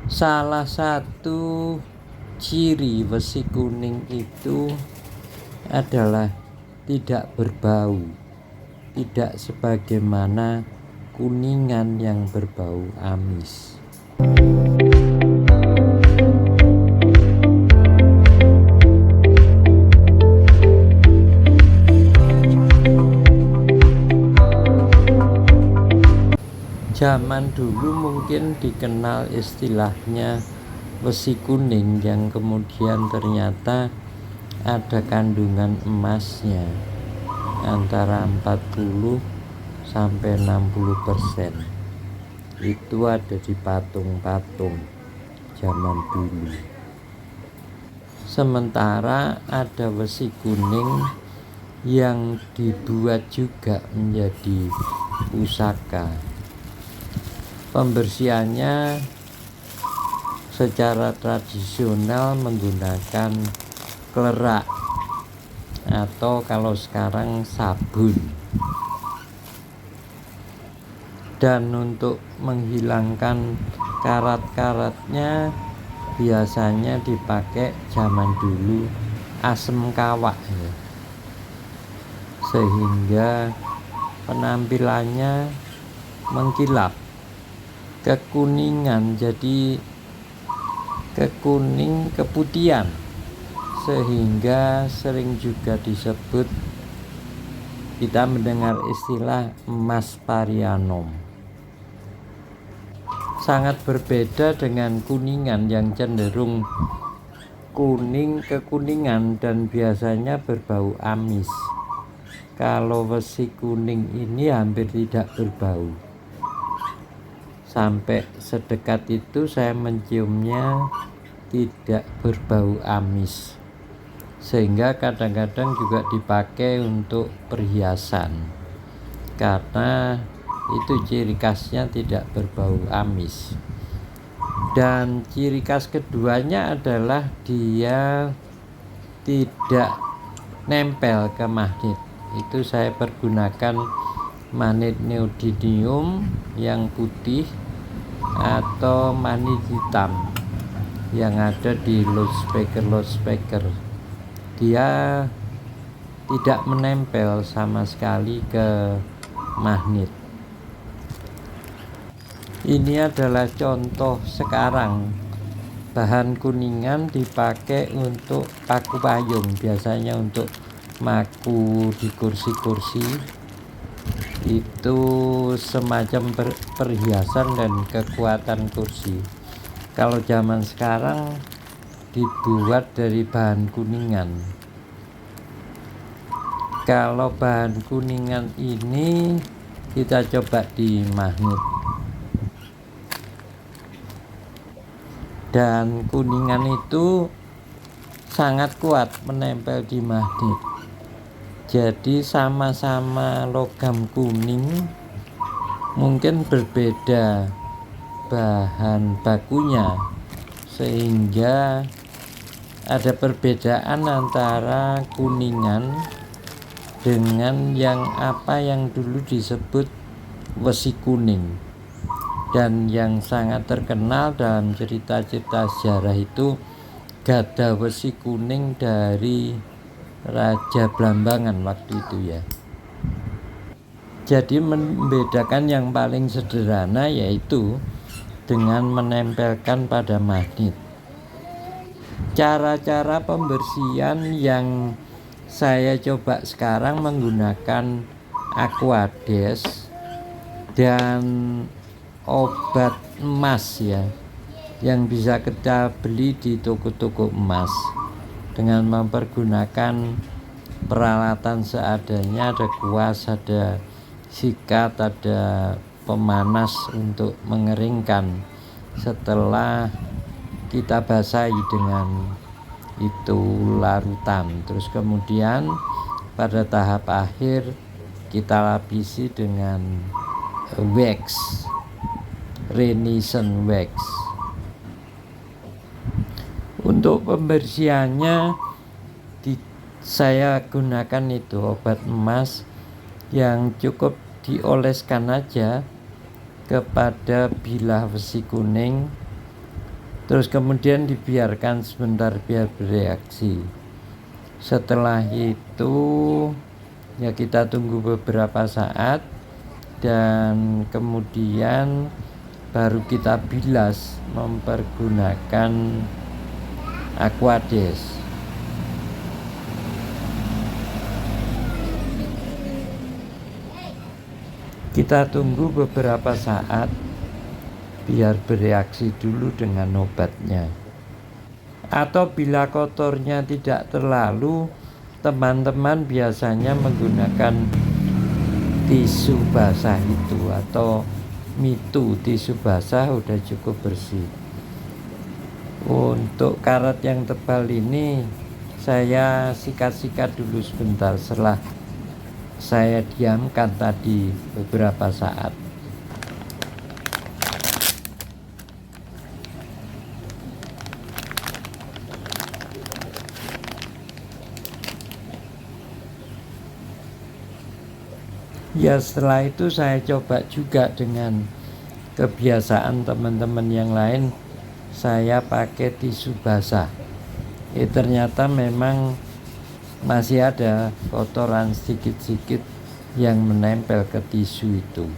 Salah satu ciri besi kuning itu adalah tidak berbau, tidak sebagaimana kuningan yang berbau amis. Zaman dulu mungkin dikenal istilahnya besi kuning, yang kemudian ternyata ada kandungan emasnya antara 40 sampai 60%. Itu ada di patung-patung zaman dulu. Sementara ada besi kuning yang dibuat juga menjadi pusaka. Pembersihannya secara tradisional menggunakan klerak atau kalau sekarang sabun. Dan untuk menghilangkan karat-karatnya biasanya dipakai zaman dulu asam kawak ya. Sehingga penampilannya mengkilap, kekuningan, jadi keputihan, sehingga sering juga disebut, kita mendengar istilah emas Parianom. Sangat berbeda dengan kuningan yang cenderung kuning kekuningan dan biasanya berbau amis. Kalau besi kuning ini hampir tidak berbau. Sampai sedekat itu saya menciumnya tidak berbau amis, sehingga kadang-kadang juga dipakai untuk perhiasan karena itu ciri khasnya tidak berbau amis. Dan ciri khas keduanya adalah dia tidak nempel ke magnet. Itu saya pergunakan magnet neodymium yang putih atau magnet hitam yang ada di loudspeaker. Dia tidak menempel sama sekali ke magnet. Ini adalah contoh sekarang. Bahan kuningan dipakai untuk paku payung, biasanya untuk maku di kursi-kursi. Itu semacam perhiasan dan kekuatan kursi. Kalau zaman sekarang dibuat dari bahan kuningan. Kalau bahan kuningan ini kita coba di magnet, dan kuningan itu sangat kuat menempel di magnet. Jadi sama-sama logam kuning, mungkin berbeda bahan bakunya, sehingga ada perbedaan antara kuningan dengan yang dulu disebut besi kuning. Dan yang sangat terkenal dalam cerita-cerita sejarah itu gada besi kuning dari Raja Blambangan waktu itu ya. Jadi membedakan yang paling sederhana yaitu dengan menempelkan pada magnet. Cara-cara pembersihan yang saya coba sekarang menggunakan Aquades dan obat emas ya, yang bisa kita beli di toko-toko emas, dengan mempergunakan peralatan seadanya. Ada kuas, ada sikat, ada pemanas untuk mengeringkan setelah kita basahi dengan itu larutan. Terus kemudian pada tahap akhir kita lapisi dengan wax, Renaissance wax. Untuk pembersihannya saya gunakan itu obat emas yang cukup dioleskan aja kepada bilah besi kuning Terus kemudian dibiarkan sebentar biar bereaksi. Setelah itu ya kita tunggu beberapa saat dan kemudian baru kita bilas mempergunakan Aquades. Kita tunggu beberapa saat biar bereaksi dulu dengan obatnya. Atau bila kotornya tidak terlalu, teman-teman biasanya menggunakan tisu basah itu atau mitu tisu basah udah cukup bersih. Untuk karat yang tebal ini saya sikat-sikat dulu sebentar setelah saya diamkan tadi beberapa saat. Ya setelah itu saya coba juga dengan kebiasaan teman-teman yang lain, saya pakai tisu basah. Ternyata memang masih ada kotoran sedikit-sedikit yang menempel ke tisu itu.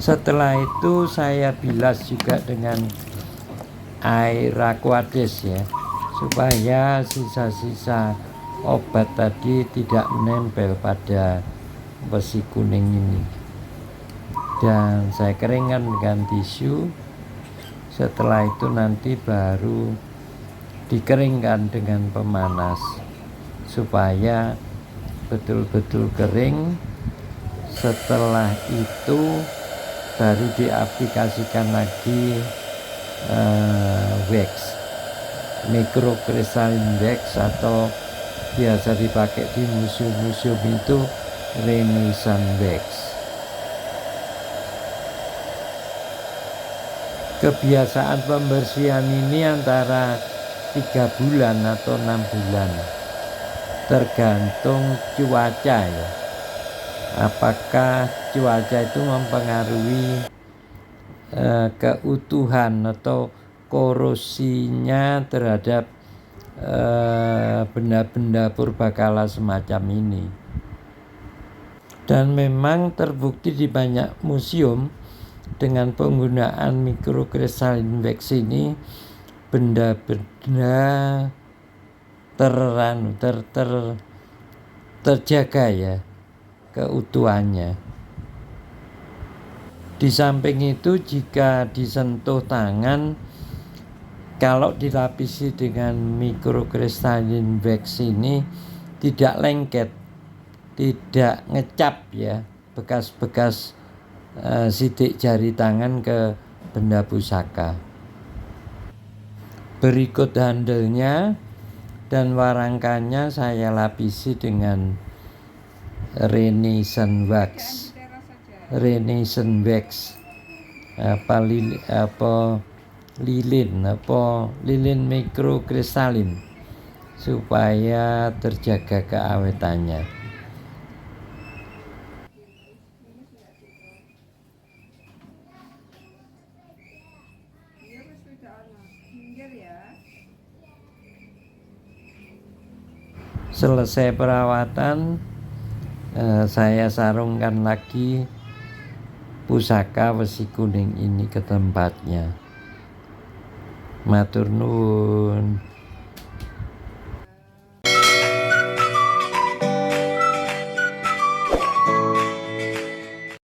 Setelah itu saya bilas juga dengan air Aquades ya, supaya sisa-sisa obat tadi tidak menempel pada besi kuning ini. Dan saya keringkan dengan tisu. Setelah itu nanti baru dikeringkan dengan pemanas supaya betul-betul kering. Setelah itu baru diaplikasikan lagi wax, microcrystalline wax, atau biasa dipakai di museum-museum itu Renaissance wax. Kebiasaan pembersihan ini antara 3 bulan atau 6 bulan tergantung cuaca ya. Apakah cuaca itu mempengaruhi keutuhan atau korosinya terhadap benda-benda purbakala semacam ini. Dan memang terbukti di banyak museum dengan penggunaan microcrystalline wax ini benda-benda terjaga ya keutuhannya. Di samping itu jika disentuh tangan, kalau dilapisi dengan microcrystalline wax ini tidak lengket, tidak ngecap ya bekas-bekas sidik jari tangan ke benda pusaka. Berikut handlenya dan warangkannya saya lapisi dengan Renaissance wax, lilin microcrystalline supaya terjaga keawetannya. Selesai perawatan, saya sarungkan lagi pusaka besi kuning ini ke tempatnya. Matur nuwun.